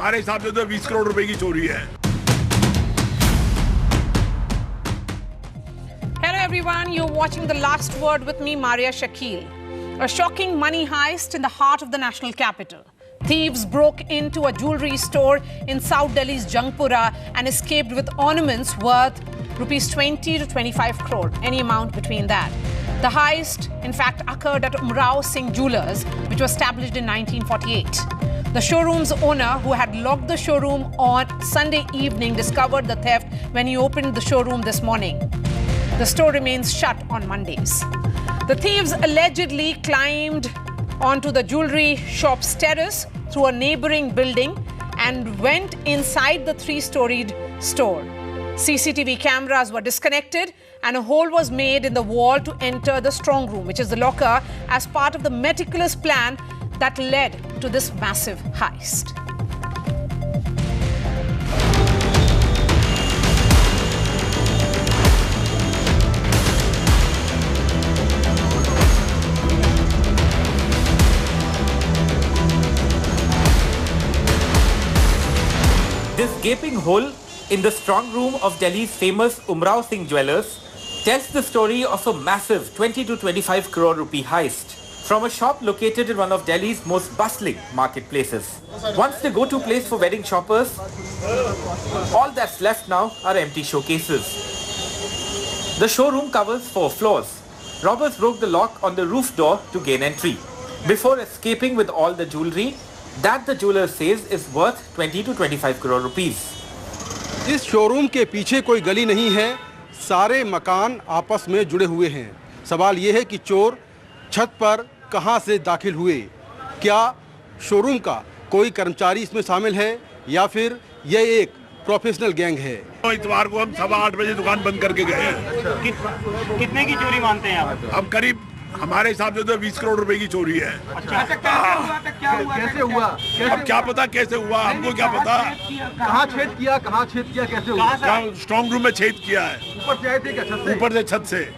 हमारे हिसाब से तो 20 करोड़ रुपए की चोरी है। Hello everyone, you're watching The Last Word with me, Marya Shakil. A shocking money heist in the heart of the national capital. Thieves broke into a jewellery store in South Delhi's Jangpura and escaped with ornaments worth rupees 20 to 25 crore, any amount between that. The heist, in fact, occurred at Umrao Singh Jewellers, which was established in 1948. The showroom's owner, who had locked the showroom on Sunday evening, discovered the theft when he opened the showroom this morning. The store remains shut on Mondays. The thieves allegedly climbed onto the jewellery shop's terrace through a neighbouring building and went inside the three-storied store. CCTV cameras were disconnected and a hole was made in the wall to enter the strong room, which is the locker, as part of the meticulous plan that led to this massive heist. This gaping hole in the strong room of Delhi's famous Umrao Singh Jewellers tells the story of a massive 20 to 25 crore rupee heist from a shop located in one of Delhi's most bustling marketplaces. Once the go-to place for wedding shoppers, all that's left now are empty showcases. The showroom covers 4 floors. Robbers broke the lock on the roof door to gain entry, before escaping with all the jewellery that the jeweler says is worth 20 to 25 crore rupees. इस showroom के पीछे कोई गली नहीं है, सारे मकान आपस में जुड़े हुए हैं। सवाल ये है कि चोर छत पर कहां से दाखिल हुए? क्या शोरूम का कोई कर्मचारी इसमें शामिल है या फिर यह एक प्रोफेशनल गैंग है? इतवार को हम 8:15 बजे दुकान बंद करके गए हैं। कितने की चोरी मानते हैं आप? अब करीब हमारे हिसाब से तो 20 करोड़ रुपए की चोरी है। अच्छा, कैसे हुआ? अब क्या पता कैसे हुआ, हमको क्या पता। कहाँ छेद किया, कैसे हुआ? स्ट्रॉन्ग रूम में छेद किया है। ऊपर से आए थे क्या छत से? ऊपर से छत से।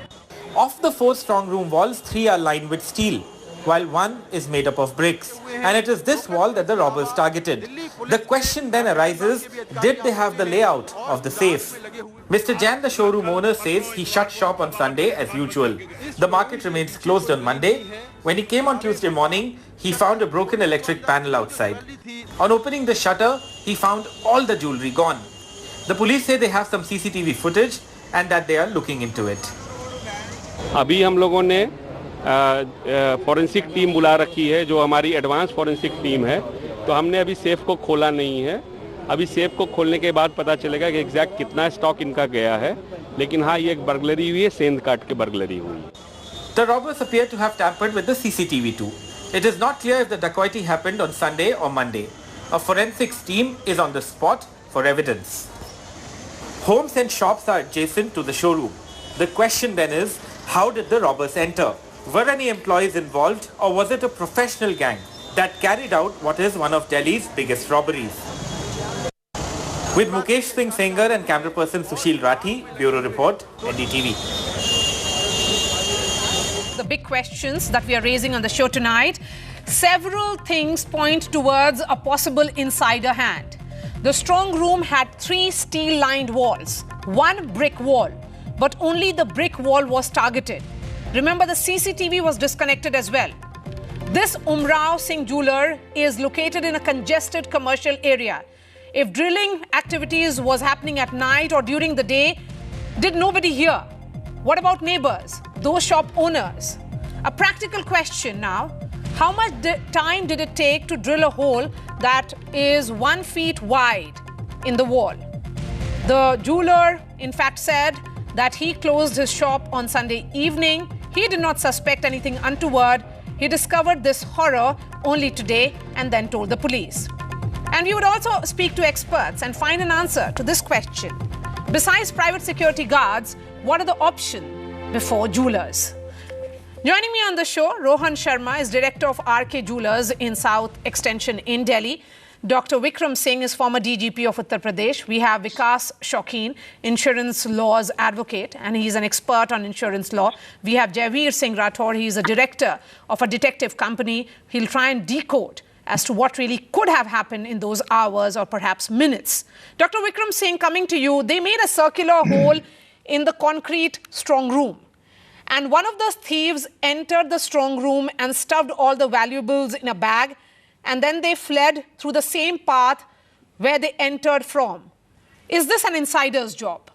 Of the 4 strong room walls, 3 are lined with steel, while 1 is made up of bricks. And it is this wall that the robbers targeted. The question then arises, did they have the layout of the safe? Mr. Jan, the showroom owner, says he shut shop on Sunday as usual. The market remains closed on Monday. When he came on Tuesday morning, he found a broken electric panel outside. On opening the shutter, he found all the jewellery gone. The police say they have some CCTV footage and that they are looking into it. अभी हम लोगों ने forensic team बुला रखी है, जो हमारी advance forensic team है। तो हमने अभी सेफ को खोला नहीं है। अभी सेफ को खोलने के बाद पता चलेगा कि एग्जैक्ट कितना स्टॉक इनका गया है। लेकिन हाँ, ये एक बर्गलरी हुई है, सेंध काट के बर्गलरी हुई। The robbers appear to have tampered with the CCTV too. It is not clear if the dacoity happened on Sunday or Monday. A forensics team is on the spot for evidence. Homes and shops are adjacent to the showroom. The question then is, how did the robbers enter? Were any employees involved, or was it a professional gang that carried out what is one of Delhi's biggest robberies? With Mukesh Singh Sengar and camera person Sushil Rathi, Bureau Report, NDTV. The big questions that we are raising on the show tonight, several things point towards a possible insider hand. The strong room had 3 steel-lined walls, 1 brick wall, but only the brick wall was targeted. Remember, the CCTV was disconnected as well. This Umrao Singh Jeweller is located in a congested commercial area. If drilling activities was happening at night or during the day, did nobody hear? What about neighbors, those shop owners? A practical question now. How much time did it take to drill a hole that is 1 feet wide in the wall? The jeweler, in fact, said that he closed his shop on Sunday evening. He did not suspect anything untoward. He discovered this horror only today and then told the police. And we would also speak to experts and find an answer to this question. Besides private security guards, what are the options before jewelers? Joining me on the show, Rohan Sharma is director of RK Jewellers in South Extension in Delhi. Dr. Vikram Singh is former DGP of Uttar Pradesh. We have Vikas Shaukin, insurance laws advocate, and he's an expert on insurance law. We have Javeer Singh Rathore. He's a director of a detective company. He'll try and decode as to what really could have happened in those hours or perhaps minutes. Dr. Vikram Singh, coming to you, they made a circular hole in the concrete strong room. And one of the thieves entered the strong room and stuffed all the valuables in a bag. And then they fled through the same path where they entered from. Is this an insider's job?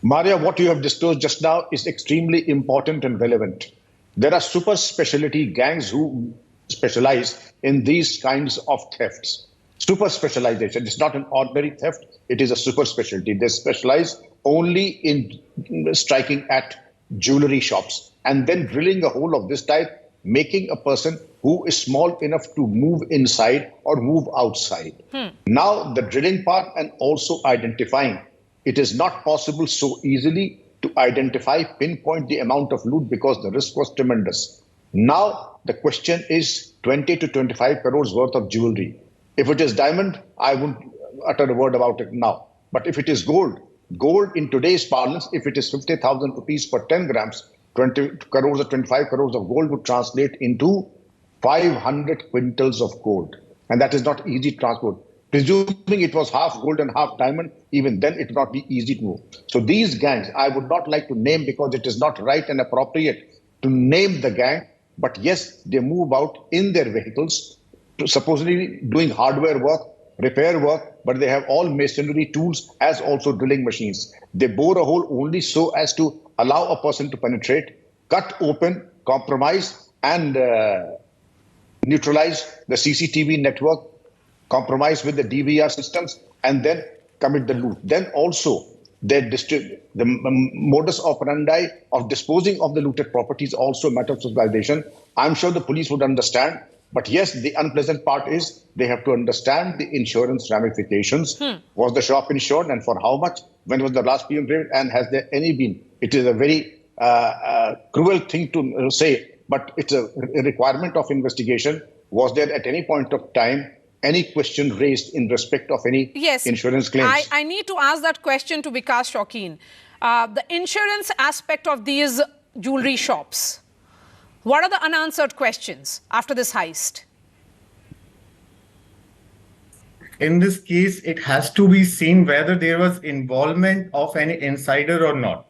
Marya, what you have disclosed just now is extremely important and relevant. There are super specialty gangs who specialize in these kinds of thefts. Super specialization. It's not an ordinary theft. It is a super specialty. They specialize only in striking at jewelry shops and then drilling a hole of this type, making a person who is small enough to move inside or move outside. Now, the drilling part and also identifying. It is not possible so easily to identify, pinpoint the amount of loot because the risk was tremendous. Now, the question is 20 to 25 crores worth of jewelry. If it is diamond, I wouldn't utter a word about it now. But if it is gold, gold in today's parlance, if it is 50,000 rupees for 10 grams, 20 crores or 25 crores of gold would translate into 500 quintals of gold. And that is not easy to transport. Presuming it was half gold and half diamond, even then it would not be easy to move. So these gangs, I would not like to name because it is not right and appropriate to name the gang. But yes, they move out in their vehicles, supposedly doing hardware work, repair work, but they have all masonry tools as also drilling machines. They bore a hole only so as to allow a person to penetrate, cut open, compromise, and neutralize the CCTV network, compromise with the DVR systems, and then commit the loot. Then also, the modus operandi of disposing of the looted property is also a matter of civilization. I'm sure the police would understand. But yes, the unpleasant part is they have to understand the insurance ramifications. Was the shop insured and for how much? When was the last premium paid? And has there any been? It is a very cruel thing to say, but it's a requirement of investigation. Was there at any point of time any question raised in respect of any insurance claims? I need to ask that question to Vikas Shakil. The insurance aspect of these jewelry shops. What are the unanswered questions after this heist? In this case, it has to be seen whether there was involvement of any insider or not.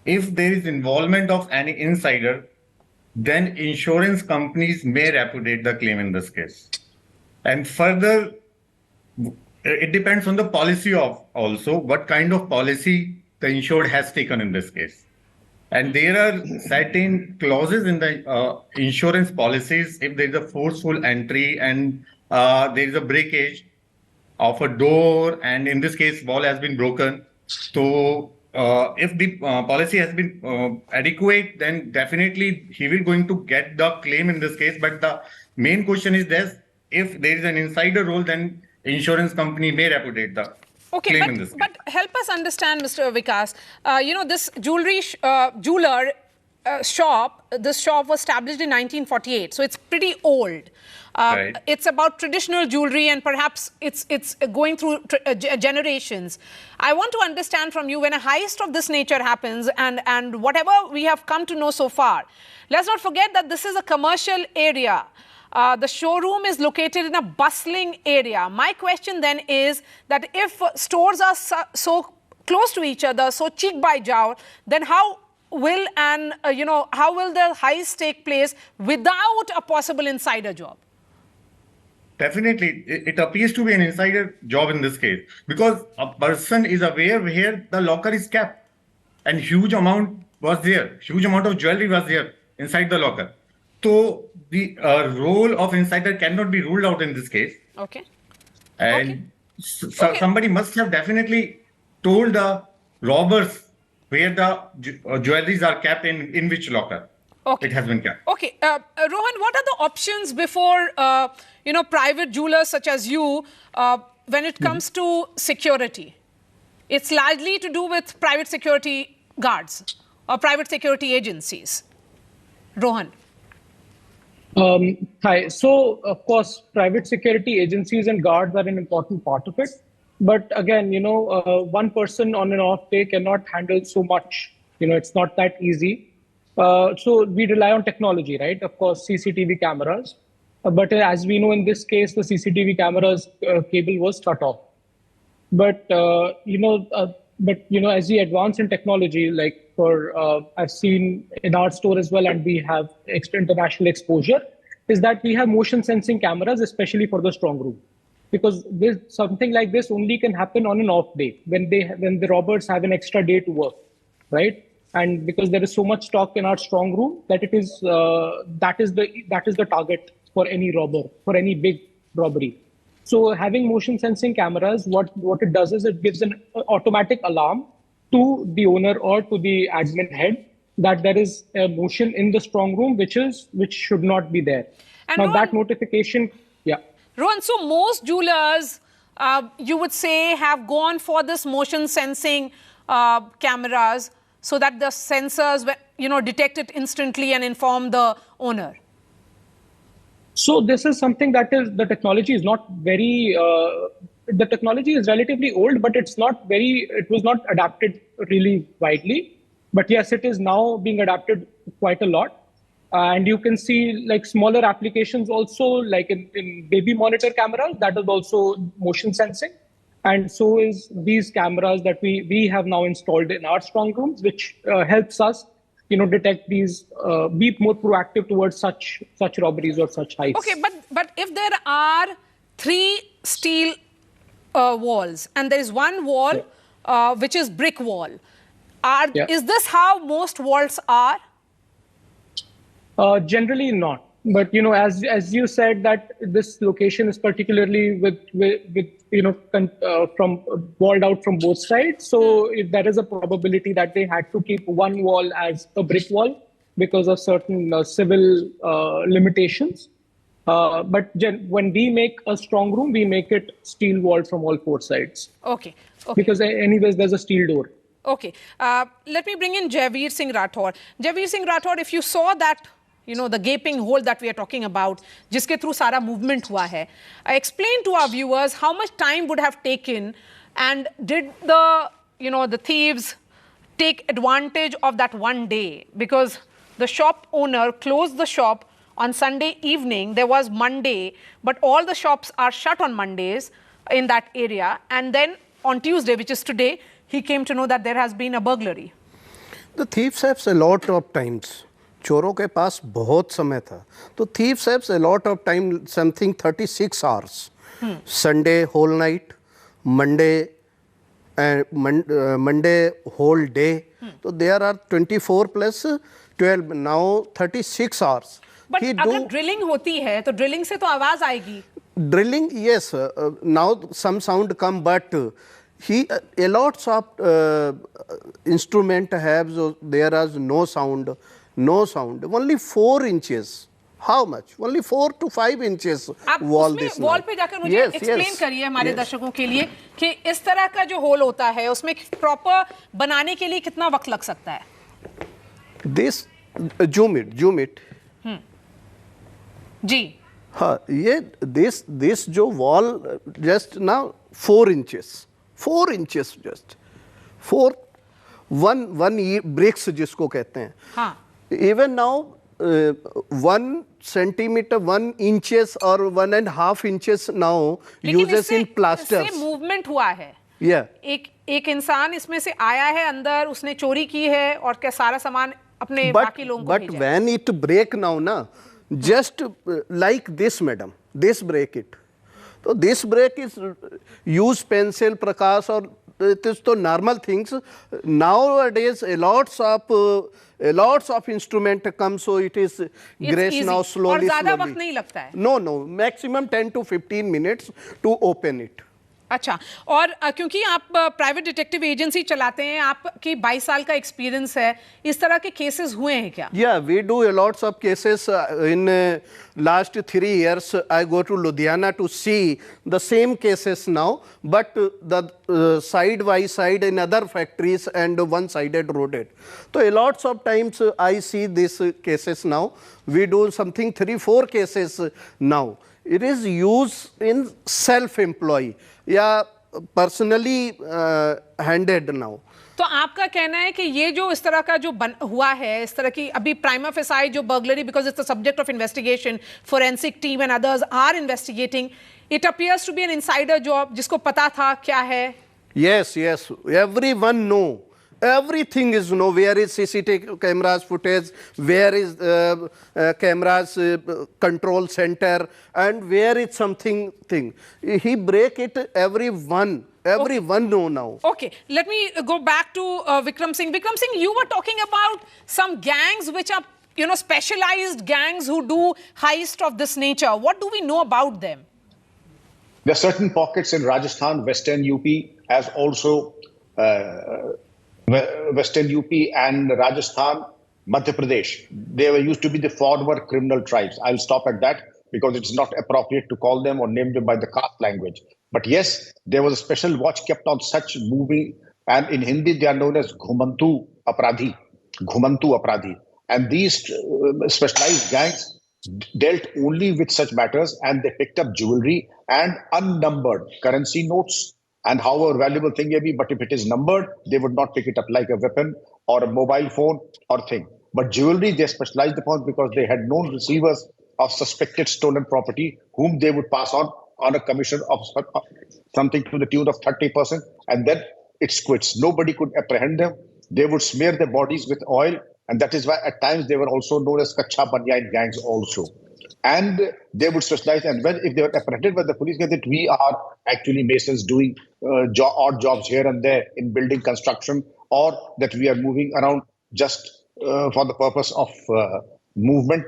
If there is involvement of any insider, then insurance companies may repudiate the claim in this case. And further, it depends on the policy of also what kind of policy the insured has taken in this case. And there are certain clauses in the insurance policies. If there is a forceful entry and there is a breakage of a door, and in this case, wall has been broken. So if the policy has been adequate, then definitely he will going to get the claim in this case. But the main question is this: if there is an insider role, then insurance company may repudiate the claim in this case. But help us understand, Mr. Vikas. This jewelry jeweler shop, this shop was established in 1948, so it's pretty old. Right. It's about traditional jewelry, and perhaps it's going through generations. I want to understand from you, when a heist of this nature happens, and whatever we have come to know so far, let's not forget that this is a commercial area. The showroom is located in a bustling area. My question then is that if stores are so close to each other, so cheek by jowl, then how will the heist take place without a possible insider job? Definitely, it appears to be an insider job in this case, because a person is aware where the locker is kept, and huge amount was there, huge amount of jewelry was there inside the locker. So the role of insider cannot be ruled out in this case. Okay. And somebody must have definitely told the robbers where the jewelries are kept in which locker it has been kept. Okay. Rohan, what are the options before, private jewelers such as you when it comes to security? It's largely to do with private security guards or private security agencies. Rohan. Hi. So, of course, private security agencies and guards are an important part of it. But again, one person on an off day cannot handle so much. It's not that easy. So we rely on technology, right? Of course, CCTV cameras. But as we know, in this case, the CCTV camera's cable was cut off. But as we advance in technology, like I've seen in our store as well, and we have international exposure, is that we have motion sensing cameras, especially for the strong room, because something like this only can happen on an off day when the robbers have an extra day to work, right? And because there is so much stock in our strong room that that is the target for any robber, for any big robbery. So having motion sensing cameras, what it does is it gives an automatic alarm to the owner or to the admin head that there is a motion in the strong room which should not be there. And now Rohan, that notification, yeah. Rohan, so most jewelers, you would say, have gone for this motion sensing cameras so that the sensors, detect it instantly and inform the owner. So this is something the technology is not very, the technology is relatively old, but it was not adapted really widely. But yes, it is now being adapted quite a lot. And you can see like smaller applications also, like in baby monitor cameras, that is also motion sensing. And so is these cameras that we have now installed in our strong rooms, which helps us detect these, be more proactive towards such robberies or such heists. Okay, but if there are 3 steel walls and there is one wall which is brick wall, is this how most walls are? Generally not. But as you said, that this location is particularly from walled out from both sides. So if there is a probability that they had to keep one wall as a brick wall because of certain civil limitations. But when we make a strong room, we make it steel walled from all 4 sides. Okay. Because anyways, there's a steel door. Okay. Let me bring in Javeer Singh Rathore. Javeer Singh Rathore, if you saw that, the gaping hole that we are talking about, jiske through sara movement hua hai, explain to our viewers how much time would have taken, and did the thieves take advantage of that one day? Because the shop owner closed the shop on Sunday evening. There was Monday, but all the shops are shut on Mondays in that area. And then on Tuesday, which is today, he came to know that there has been a burglary. The thieves have a lot of times. चोरों के पास बहुत समय था, तो thieves have a lot of time, something 36 hours. Sunday whole night, Monday whole day. So there are 24 plus 12, now 36 hours. But अगर drilling होती है, तो drilling से तो आवाज आएगी. Drilling, yes. Now some sound come, but a lots of instrument have, so there is no sound. No sound. Only 4 inches. How much? Only 4 to 5 inches wall this wall पे जाकर मुझे explain करिए हमारे दर्शकों के लिए कि इस तरह का जो होल होता है उसमें प्रॉपर बनाने के लिए कितना वक्त लग सकता है? This zoom it. जी. हाँ, ये this जो wall just now 4 inches. 4 inches just. 1 bricks जिसको कहते हैं. हाँ. Even now, 1 centimeter, 1 inches or 1.5 inches now uses in plasters. इससे movement हुआ है. Yeah. एक इंसान इसमें से आया है अंदर, उसने चोरी की है और क्या सारा सामान अपने बाकी लोगों को भेजा. But when it break now, na, just like this, madam, this break it. So this break is use pencil, prakash, or it is to normal things. Nowadays, lots of instrument come, so it is grace now slowly. और ज़्यादा वक्त नहीं लगता है. No, maximum 10 to 15 minutes to open it. अच्छा, और क्योंकि आप प्राइवेट डिटेक्टिव एजेंसी चलाते हैं, आपकी 22 साल का एक्सपीरियंस है, इस तरह के केसेस हुए हैं क्या? Yeah, we do a lots of cases. In last 3 years, I go to Ludhiana to see the same cases now, but the side by side in other factories and one-sided roaded. So a lots of times I see these cases now. We do something 3-4 cases now. It is used in self-employed. या personally handed now. तो आपका कहना है कि ये जो इस तरह का जो हुआ है, इस तरह की अभी प्राइमा फेसाई जो burglary, because it's the subject of investigation, forensic team and others are investigating, it appears to be an insider job, जिसको पता था क्या है. Yes, yes, everyone know. Everything is know. Where is CCTV cameras footage, where is cameras control center, and where is something thing. He break it, everyone know now. Okay, let me go back to Vikram Singh. Vikram Singh, you were talking about some gangs which are, you know, specialized gangs who do heist of this nature. What do we know about them? There are certain pockets in Rajasthan, Western UP, as also Western UP and Rajasthan, Madhya Pradesh. They were used to be the former criminal tribes. I'll stop at that because it's not appropriate to call them or name them by the caste language. But yes, there was a special watch kept on such moving, and in Hindi they are known as Ghumantu Aparadhi. And these specialized gangs dealt only with such matters, and they picked up jewelry and unnumbered currency notes, and however valuable thing may be, but if it is numbered, they would not pick it up like a weapon or a mobile phone or thing. But jewelry they specialized upon because they had known receivers of suspected stolen property whom they would pass on a commission of something to the tune of 30%, and then it quits. Nobody could apprehend them. They would smear their bodies with oil, and that is why at times they were also known as Kacha Banyan gangs also. And they would specialize, and when if they were apprehended by the police, that we are actually masons doing odd jobs here and there in building construction, or that we are moving around just for the purpose of movement,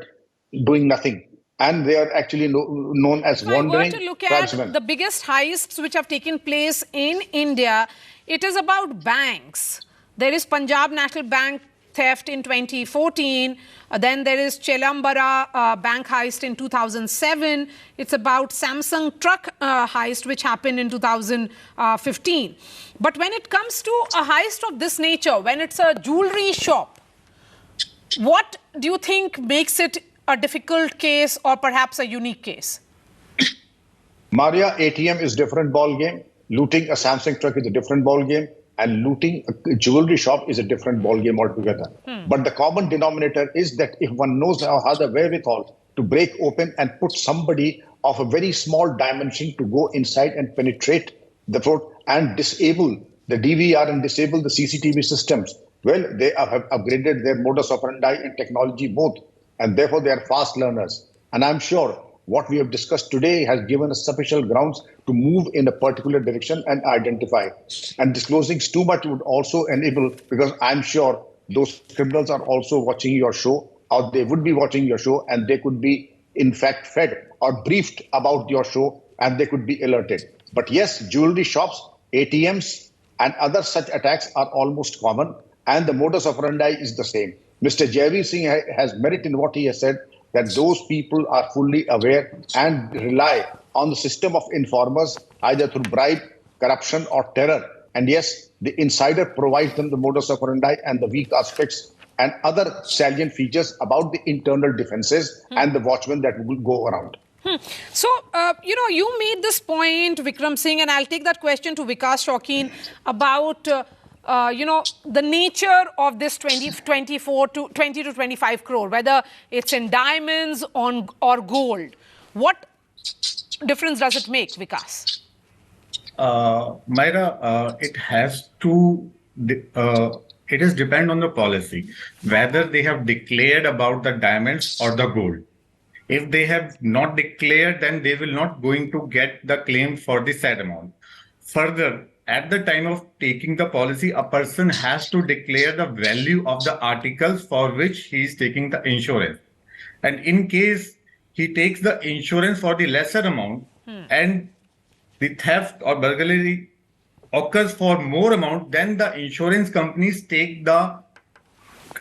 doing nothing. And they are actually known as wandering tribesmen. If I were to look tribesmen. at the biggest heists which have taken place in India, it is about banks. There is Punjab National Bank theft in 2014. Then there is Chelambara bank heist in 2007. It's about Samsung truck heist which happened in 2015. But when it comes to a heist of this nature, when it's a jewelry shop, what do you think makes it a difficult case or perhaps a unique case? Marya, ATM is different ball game. Looting a Samsung truck is a different ball game. And looting a jewelry shop is a different ballgame altogether. But the common denominator is that if one knows how the wherewithal to break open and put somebody of a very small dimension to go inside and penetrate the throat and disable the DVR and disable the CCTV systems, well, they have upgraded their modus operandi and technology both. And therefore, they are fast learners. And I'm sure what we have discussed today has given us sufficient grounds to move in a particular direction and identify. And disclosing too much would also enable, because I'm sure those criminals are also watching your show, or they would be watching your show, and they could be, in fact, fed or briefed about your show, and they could be alerted. But yes, jewelry shops, ATMs, and other such attacks are almost common, and the modus operandi is the same. Mr. Jaiveer Singh has merit in what he has said, that those people are fully aware and rely on the system of informers, either through bribe, corruption, or terror. And yes, the insider provides them the modus operandi and the weak aspects and other salient features about the internal defenses and the watchmen that will go around. So, you made this point, Vikram Singh, and I'll take that question to Vikas Shaukin about the nature of this 20 to 25 crore, whether it's in diamonds or gold. What difference does it make, Vikas? Myra, it has to, it is depend on the policy, whether they have declared about the diamonds or the gold. If they have not declared, then they will not going to get the claim for the said amount. Further, at the time of taking the policy, a person has to declare the value of the articles for which he is taking the insurance. And in case he takes the insurance for the lesser amount and the theft or burglary occurs for more amount, then the insurance companies take the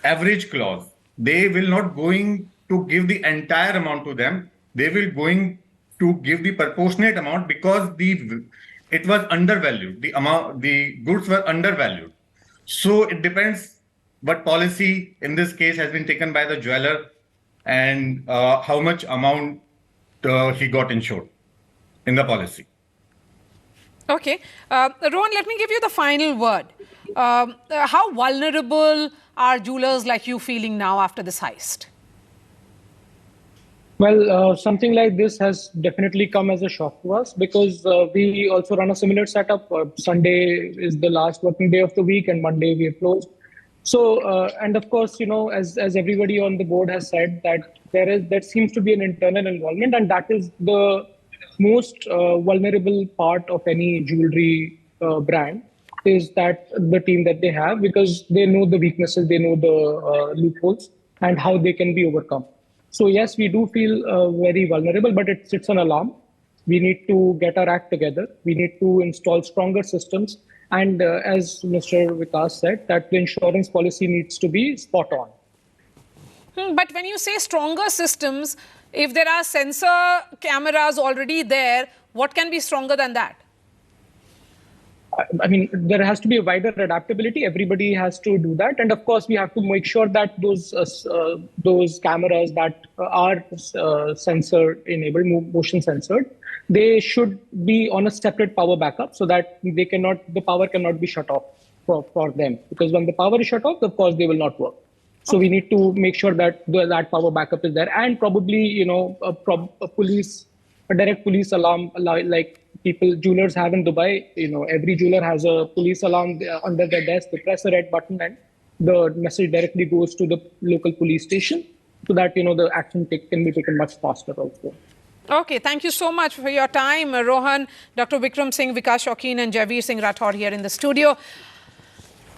average clause. They will not going to give the entire amount to them. They will going to give the proportionate amount because it was undervalued. The goods were undervalued. So it depends what policy in this case has been taken by the jeweler and how much amount he got insured in the policy. Okay. Rohan, let me give you the final word. How vulnerable are jewelers like you feeling now after this heist? Well, something like this has definitely come as a shock to us because we also run a similar setup. Sunday is the last working day of the week and Monday we are closed. So, and of course, you know, as everybody on the board has said, that there seems to be an internal involvement, and that is the most vulnerable part of any jewelry brand, is that the team that they have, because they know the weaknesses, they know the loopholes and how they can be overcome. So yes, we do feel very vulnerable, but it's an alarm. We need to get our act together. We need to install stronger systems. And as Mr. Vikas said, that the insurance policy needs to be spot on. But when you say stronger systems, if there are sensor cameras already there, what can be stronger than that? I mean, there has to be a wider adaptability. Everybody has to do that. And of course, we have to make sure that those cameras that are sensor-enabled, motion censored, they should be on a separate power backup so that the power cannot be shut off for them. Because when the power is shut off, of course, they will not work. So we need to make sure that that power backup is there, and probably, you know, a direct police alarm like jewelers have in Dubai. You know, every jeweler has a police alarm under their desk. They press a red button and the message directly goes to the local police station, so that, you know, the action can be taken much faster also. Okay, thank you so much for your time, Rohan, Dr. Vikram Singh, Vikas Shaukin and Javeer Singh Rathore here in the studio.